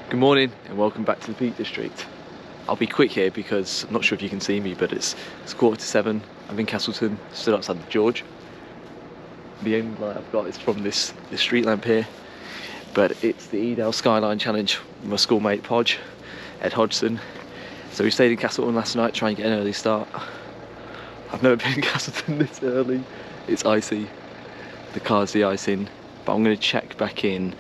Good morning and welcome back to the Peak District. I'll be quick here because I'm not sure if you can see me, but it's 7:15. I'm in Castleton, stood outside the George. The only light I've got is from this street lamp here, but it's the Edale Skyline Challenge with my schoolmate Podge, Ed Hodgson. So we stayed in Castleton last night, trying to get an early start. I've never been in Castleton this early. It's icy, the car's de-icing, but I'm going to check back in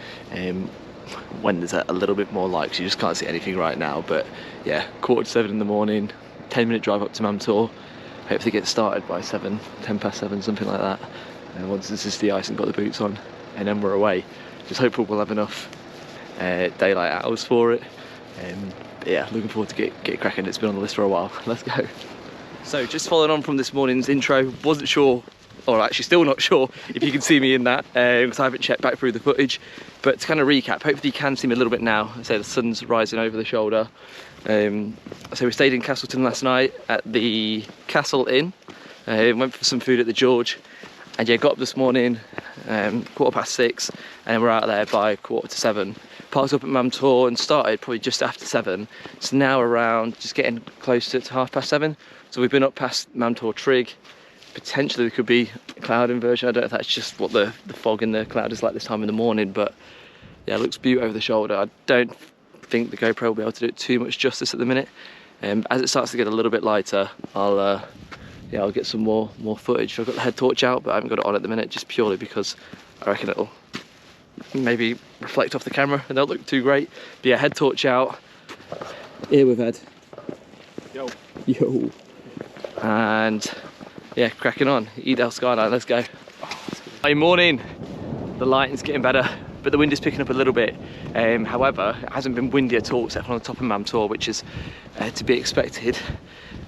when there's a little bit more light, because you just can't see anything right now. But yeah, 7:15 in the morning, 10-minute drive up to Mam Tor. Hopefully get started by 10 past 7, something like that. And once this is de-iced and got the boots on, and then we're away. Just hopeful we'll have enough daylight hours for it. Yeah, looking forward to get cracking. It's been on the list for a while. Let's go. So just following on from this morning's intro, wasn't sure, or actually still not sure if you can see me in that, because I haven't checked back through the footage. But to kind of recap, hopefully you can see me a little bit now. I say the sun's rising over the shoulder. So we stayed in Castleton last night at the Castle Inn, went for some food at the George, and yeah, got up this morning 6:15, and we're out there by 7:15. Parked up at Mam Tor and started probably just after 7. So now around, just getting close to 7:30. So we've been up past Mam Tor Trig. Potentially there could be a cloud inversion. I don't know if that's just what the fog in the cloud is like this time in the morning, but yeah, it looks beautiful over the shoulder. I don't think the GoPro will be able to do it too much justice at the minute. As it starts to get a little bit lighter, I'll get some more footage. I've got the head torch out, but I haven't got it on at the minute, just purely because I reckon it'll maybe reflect off the camera and don't look too great. But yeah, head torch out. Here with Ed. Yo. And yeah, cracking on. Edale Skyline, let's go. Hey, morning. The lighting's getting better, but the wind is picking up a little bit. However, it hasn't been windy at all, except on the top of Mam Tor, which is to be expected.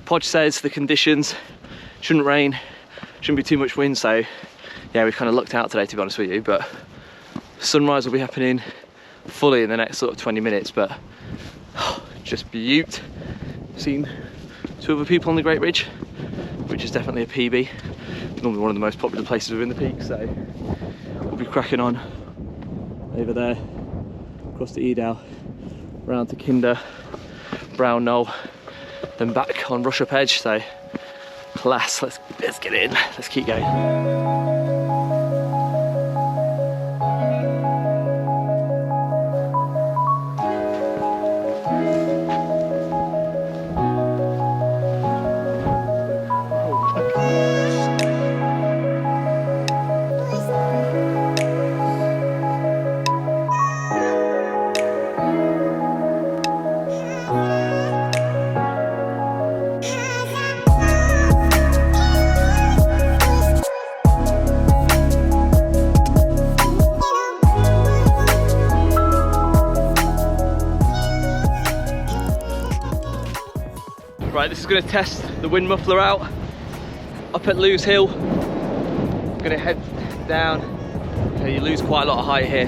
Podge says the conditions shouldn't rain, shouldn't be too much wind, so yeah, we've kind of lucked out today, to be honest with you. But sunrise will be happening fully in the next sort of 20 minutes, but just beaut. Seen 2 other people on the Great Ridge, which is definitely a PB. Normally one of the most popular places within the peak, so we'll be cracking on over there, across to Edale, round to Kinder, Brown Knoll, then back on Rushup Edge. So class, let's get in, let's keep going. Right, this is going to test the wind muffler out. Up at Lewes Hill, I'm going to head down. Okay, you lose quite a lot of height here,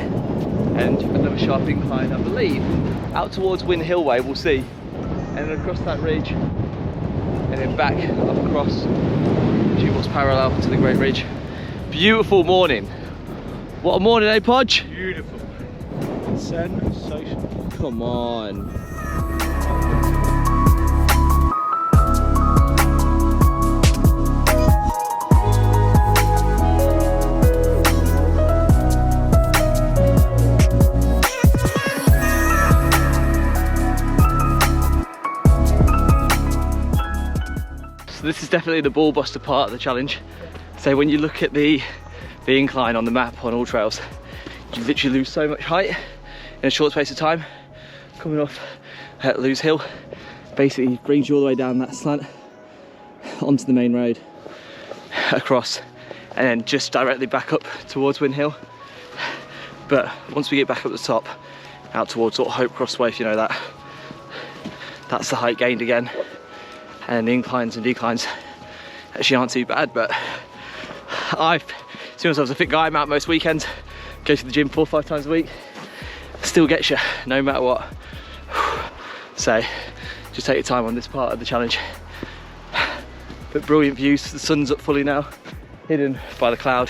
and another sharp incline, I believe, out towards Win Hill Way, we'll see. And then across that ridge, and then back up across what's parallel to the Great Ridge. Beautiful morning. What a morning, eh, Podge? Beautiful. Sensational. Come on. This is definitely the ball buster part of the challenge. So when you look at the incline on the map on all trails, you literally lose so much height in a short space of time. coming off at Lewes Hill. Basically brings you all the way down that slant onto the main road, across, and then just directly back up towards Win Hill. But once we get back up the top, out towards sort of Hope Crossway, if you know that, that's the height gained again. And the inclines and declines actually aren't too bad, but I see myself as a fit guy. I'm out most weekends, go to the gym 4 or 5 times a week, still gets you no matter what. So just take your time on this part of the challenge. But brilliant views, the sun's up fully now, hidden by the cloud.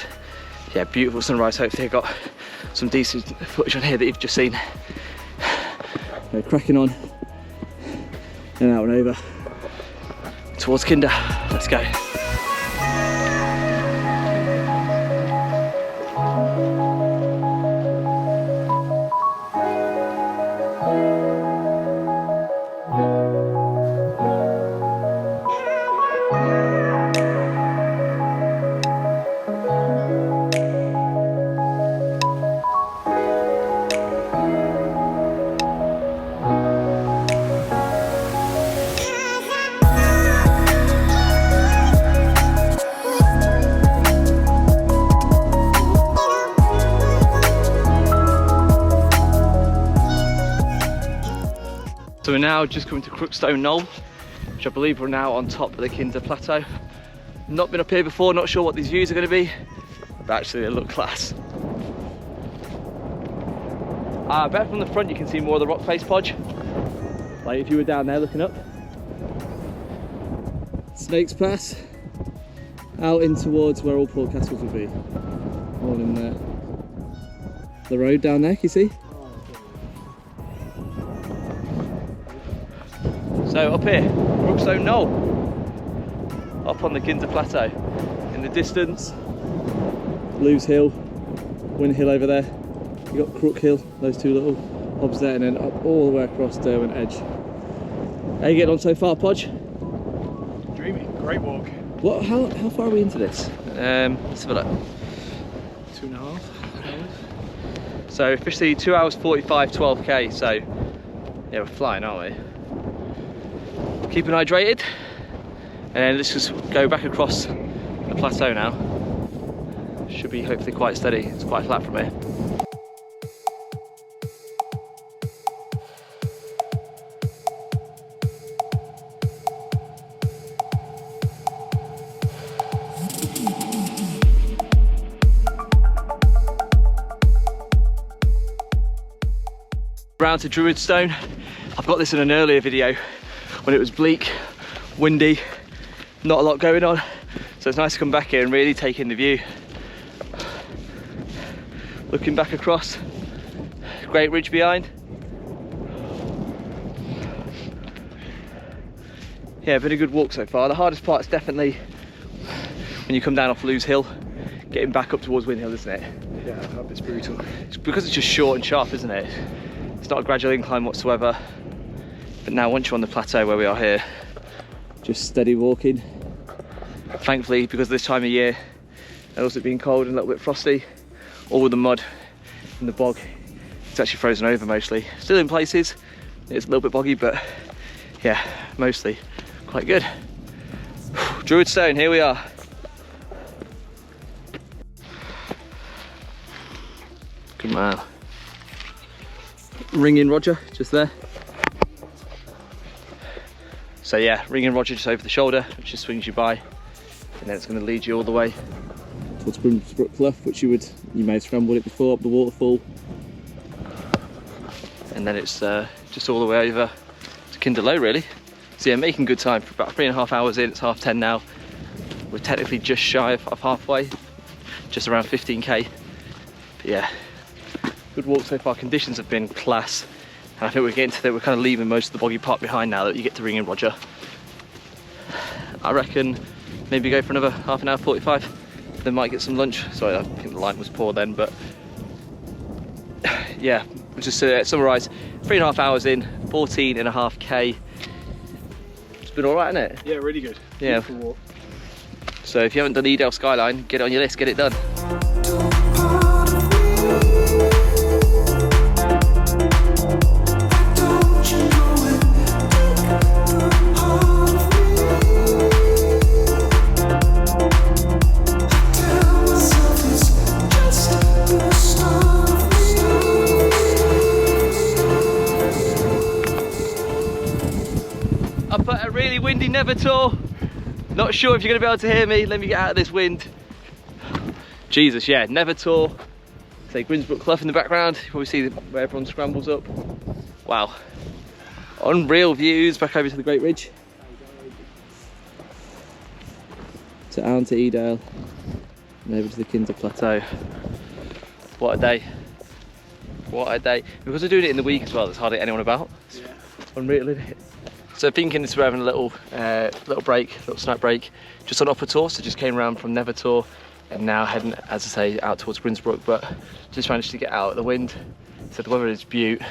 Yeah, beautiful sunrise. Hopefully I got some decent footage on here that you've just seen. So cracking on and out and over towards Kinder. Let's go. So we're now just coming to Crookstone Knoll, which I believe we're now on top of the Kinder Plateau. Not been up here before, not sure what these views are going to be, but actually they look class. I bet from the front you can see more of the rock face podge, like if you were down there looking up. Snakes Pass, out in towards where all Port Castles would be. All in there. The road down there, can you see? So up here, Crookstone Knoll, up on the Kinder Plateau. In the distance, Lewes Hill, Win Hill over there. You got Crook Hill, those two little hobs there, and then up all the way across Derwent Edge. How you getting on so far, Podge? Dreamy, great walk. What? How far are we into this? Let's have a look. 2.5 hours. So officially 2 hours 45, 12k. So yeah, we're flying, aren't we? Keeping hydrated, and then let's just go back across the plateau now. Should be hopefully quite steady. It's quite flat from here. Round to Druidstone. I've got this in an earlier video when it was bleak, windy, not a lot going on, so it's nice to come back here and really take in the view. Looking back across, great ridge behind. Yeah, been a good walk so far. The hardest part is definitely when you come down off Lewes Hill, getting back up towards Win Hill, isn't it? Yeah, that bit's brutal. It's because it's just short and sharp, isn't it? It's not a gradual incline whatsoever. But now once you're on the plateau where we are here, just steady walking. Thankfully, because of this time of year, and also being cold and a little bit frosty, all the mud in the bog, it's actually frozen over mostly. Still in places, it's a little bit boggy, but yeah, mostly quite good. Druidstone, here we are. Good man. Ringing Roger, just there. So yeah, Ringing Roger just over the shoulder, which just swings you by, and then it's going to lead you all the way towards Brook Clough, which you may have scrambled it before, up the waterfall, and then it's just all the way over to Kinder Low, really. So yeah, making good time for about 3.5 hours in. It's 10:30 now. We're technically just shy of halfway, just around 15k. But yeah, good walk so far. Conditions have been class. And I think we're getting to that, we're kind of leaving most of the boggy part behind now that you get to Ringing Roger. I reckon maybe go for another half an hour, 45. Then might get some lunch. Sorry, I think the light was poor then, but yeah, we'll just summarise. 3.5 hours in, 14.5k. It's been all right, hasn't it? Yeah, really good. Yeah. Beautiful walk. So if you haven't done Edale Skyline, get it on your list, get it done. really windy Never Tor. Not sure if you're going to be able to hear me. Let me get out of this wind. Jesus, yeah, Never Tor. Say Grinsbrook Clough in the background. You probably see where everyone scrambles up. Wow. Unreal views back over to the Great Ridge. Down to Edale and over to the Kinder Plateau. What a day. What a day. Because we're doing it in the week as well, there's hardly anyone about. It's unreal, isn't it? So thinking this, we're having a little snack break, just on Upper Tor, so just came around from Never Tor and now heading, as I say, out towards Grinsbrook, but just managed to get out of the wind. So the weather is beaut.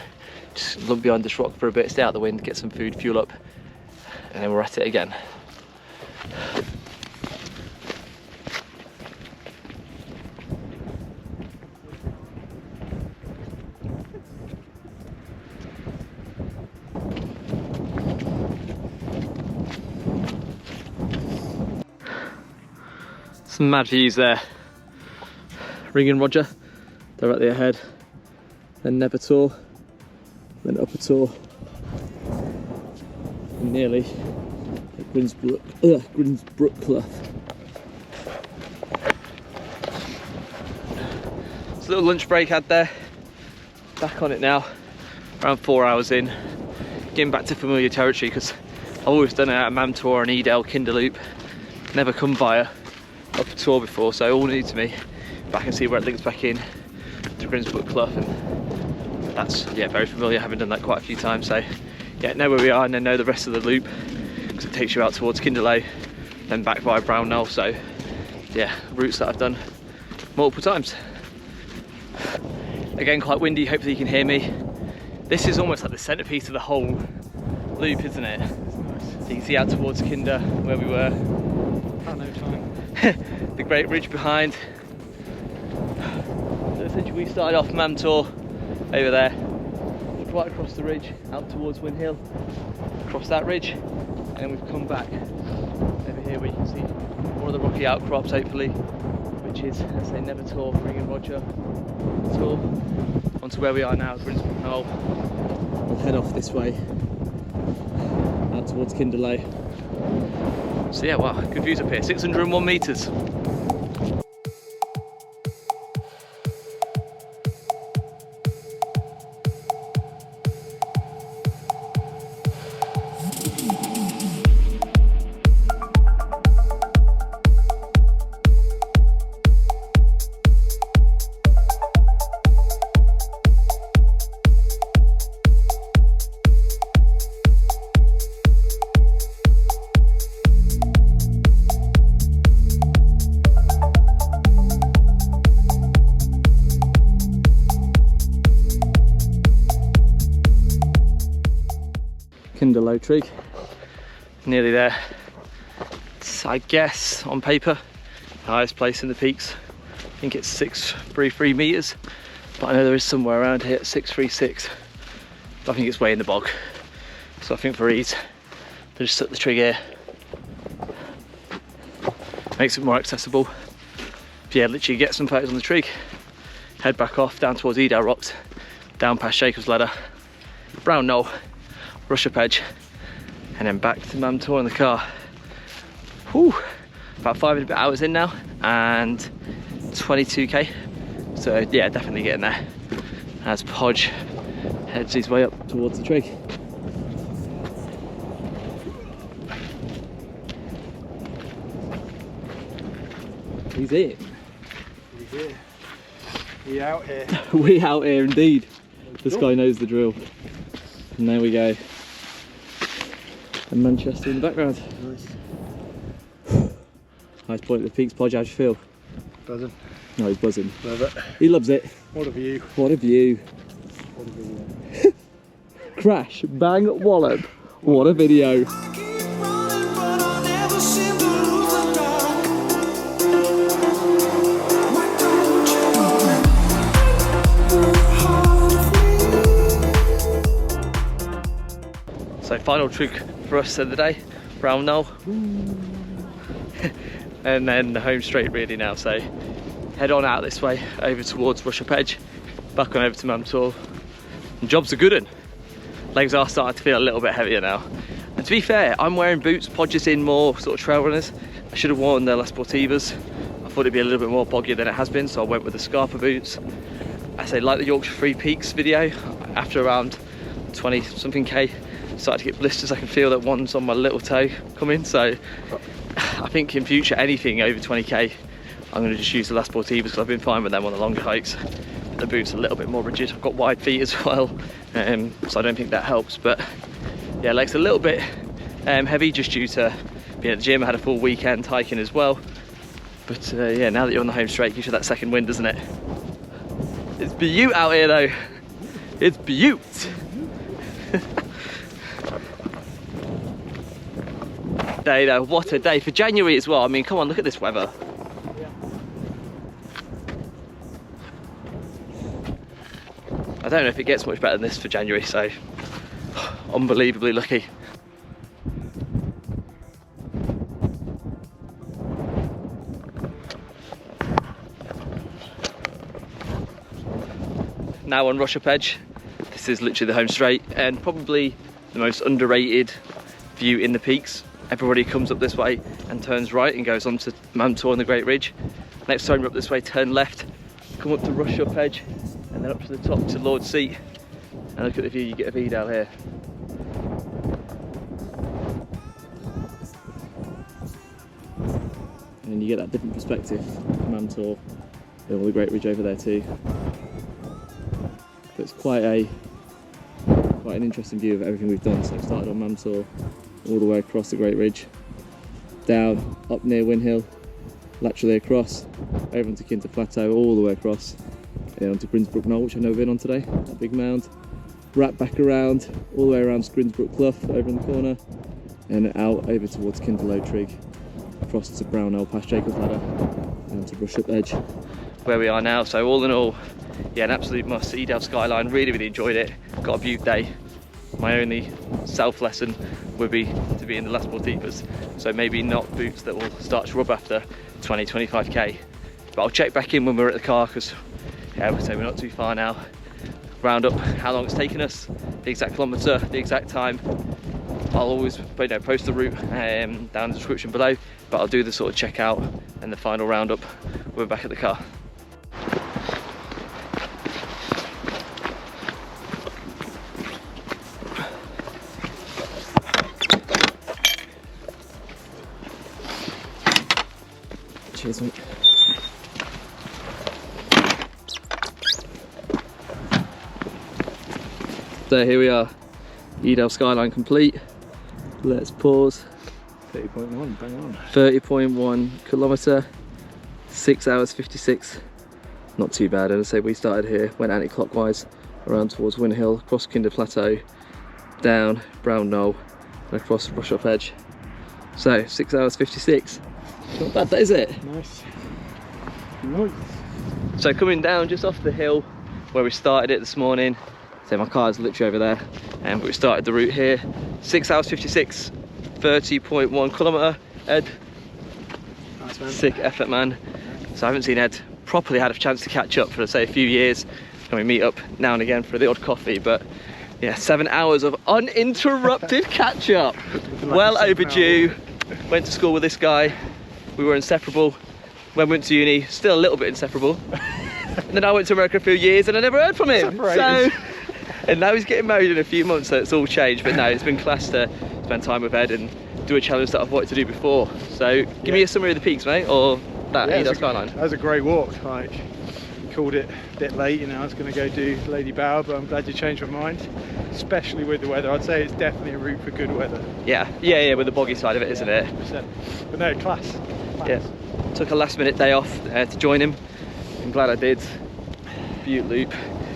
Just look behind this rock for a bit, stay out of the wind, get some food, fuel up, and then we're at it again. Some mad views there. Ring and Roger, directly ahead. Then Never Tor, then Upper Tor, and nearly at Grinsbrook Clough. It's a little lunch break had there. Back on it now, around 4 hours in. Getting back to familiar territory because I've always done it out of Mam Tor and Edale Kinder Loop. Never come via Upper Tor before, so all new to me. Back and see where it links back in to Grinsbrook Clough, and that's, yeah, very familiar, having done that quite a few times. So yeah, know where we are and then know the rest of the loop because it takes you out towards Kinderlow, then back via Brown Knoll. So yeah, routes that I've done multiple times. Again, quite windy, hopefully you can hear me. This is almost like the centrepiece of the whole loop, isn't it? So you can see out towards Kinder where we were. Oh, no time. The Great Ridge behind. So essentially we started off Mam Tor over there, walked right across the ridge out towards Win Hill, across that ridge, and then we've come back over here where you can see more of the rocky outcrops, hopefully, which is, let's say, Never Tor, Ring and Roger Tor, onto where we are now at Grinsbrook Knoll. We'll head off this way out towards Kinderlow. So yeah, wow, good views up here, 601 metres. Kinderlow tree, nearly there. It's, I guess, on paper, the highest place in the peaks. I think it's 633 metres, but I know there is somewhere around here at 636. But I think it's way in the bog. So I think for ease, they just set the trig here. Makes it more accessible. But yeah, literally get some photos on the trig, head back off down towards Edale Rocks, down past Jacob's Ladder, Brown Knoll, Rushup Edge, and then back to Mam Tor in the car. Whew, about 5 and a bit hours in now, and 22k. So yeah, definitely getting there. As Podge heads his way up towards the trig. He's in. We're here. We out here. We out here indeed. This guy knows the drill. And there we go. And Manchester in the background. Nice. Nice point at the peaks. Podge, how do you feel? Buzzing. No, he's buzzing. Love it. He loves it. What a view. What a view. What a video. Crash, bang, wallop. What a video. So final trig for us of the day, Brown Knoll. And then the home straight really now, so head on out this way over towards Rushup Edge, back on over to Mam Tor. And job's a good one. Legs are starting to feel a little bit heavier now. And to be fair, I'm wearing boots, Podge's in more sort of trail runners. I should have worn the La Sportivas. I thought it'd be a little bit more boggier than it has been, so I went with the Scarpa boots. I say, like the Yorkshire Free Peaks video, after around 20 something K, started to get blisters. I can feel that one's on my little toe coming, so I think in future anything over 20k I'm going to just use the La Sportivas because I've been fine with them on the longer hikes. The boots are a little bit more rigid. I've got wide feet as well, so I don't think that helps. But yeah, legs a little bit heavy just due to being at the gym. I had a full weekend hiking as well. But yeah, now that you're on the home straight, gives you that second wind, doesn't it? It's beaut out here though. It's beaut. Day though, what a day for January as well. I mean, come on, look at this weather. I don't know if it gets much better than this for January, so unbelievably lucky. Now on Rushup Edge. This is literally the home straight and probably the most underrated view in the peaks. Everybody comes up this way and turns right and goes on to Mam Tor on the Great Ridge. Next time you're up this way, turn left, come up to Rushup Edge and then up to the top to Lord's Seat. And look at the view you get of Edale here. And you get that different perspective of Mam Tor and all the Great Ridge over there too. But it's quite an interesting view of everything we've done. So I've started on Mam Tor, all the way across the Great Ridge, down, up near Win Hill, laterally across, over onto Plateau, all the way across, and onto Grinsbrook Knoll, which I've never been on today, that big mound, wrap back around, all the way around Grinsbrook Clough, over in the corner, and out over towards Kinderlow Trig, across to Brownell past Jacob's Ladder, and to Rushup Edge, where we are now. So all in all, yeah, an absolute must. Edale Skyline, really enjoyed it. Got a beaut day. My only self-lesson would be to be in the La Sportivas, so maybe not boots that will start to rub after 20-25k. But I'll check back in when we're at the car because yeah, we're not too far now. Round up how long it's taken us, the exact kilometre, the exact time. I'll always post the route down in the description below, but I'll do the sort of checkout and the final roundup when we're back at the car. Cheers, mate. So here we are, Edale Skyline complete. Let's pause. 30.1, bang on. 30.1 kilometre, 6 hours 56. Not too bad. I'd say we started here, went anti-clockwise around towards Win Hill, across Kinder Plateau, down Brown Knoll, and across Rushup Edge. So 6 hours 56. Not bad, that is it. Nice. So coming down just off the hill where we started it this morning. So my car's literally over there, but we started the route here. 6 hours 56, 30.1 kilometre. Ed, Nice, man. Sick effort, man. So I haven't seen Ed properly had a chance to catch up for say a few years. And we meet up now and again for the odd coffee, but yeah, 7 hours of uninterrupted catch up. Well overdue. Went to school with this guy. We were inseparable. When we went to uni, still a little bit inseparable. And then I went to America for a few years and I never heard from him. Separated. So, and now he's getting married in a few months, so it's all changed. But no, it's been class to spend time with Ed and do a challenge that I've wanted to do before. So give me a summary of the peaks, mate, or that Edale Skyline. That was a great walk. Like, called it a bit late, you know, I was going to go do Lady Bower, but I'm glad you changed my mind, especially with the weather. I'd say it's definitely a route for good weather. Yeah, with the boggy side of it, isn't it? 100%. But no, class. Yeah, took a last minute day off to join him. I'm glad I did. Butte Loop.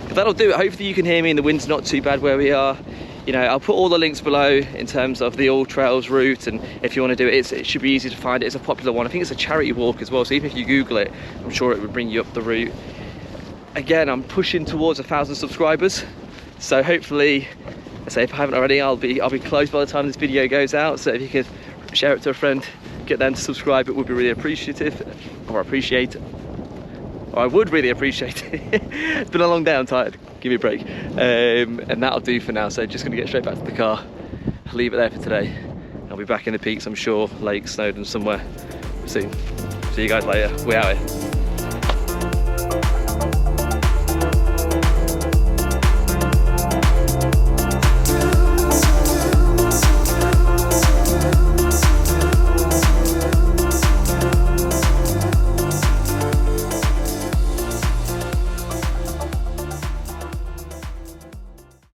But that'll do it. Hopefully you can hear me and the wind's not too bad where we are. You know, I'll put all the links below in terms of the All Trails route, and if you want to do it, it should be easy to find. It's a popular one. I think it's a charity walk as well, so even if you Google it, I'm sure it would bring you up the route. Again, I'm pushing towards 1,000 subscribers, so hopefully, I say if I haven't already, I'll be close by the time this video goes out. So if you could share it to a friend, get them to subscribe, it would be really appreciative, or I would really appreciate it. It's been a long day, I'm tired. Give me a break. And that'll do for now. So just gonna get straight back to the car I'll leave it there for today. I'll be back in the peaks, I'm sure, Lake Snowdon somewhere soon. See you guys later. We're out here.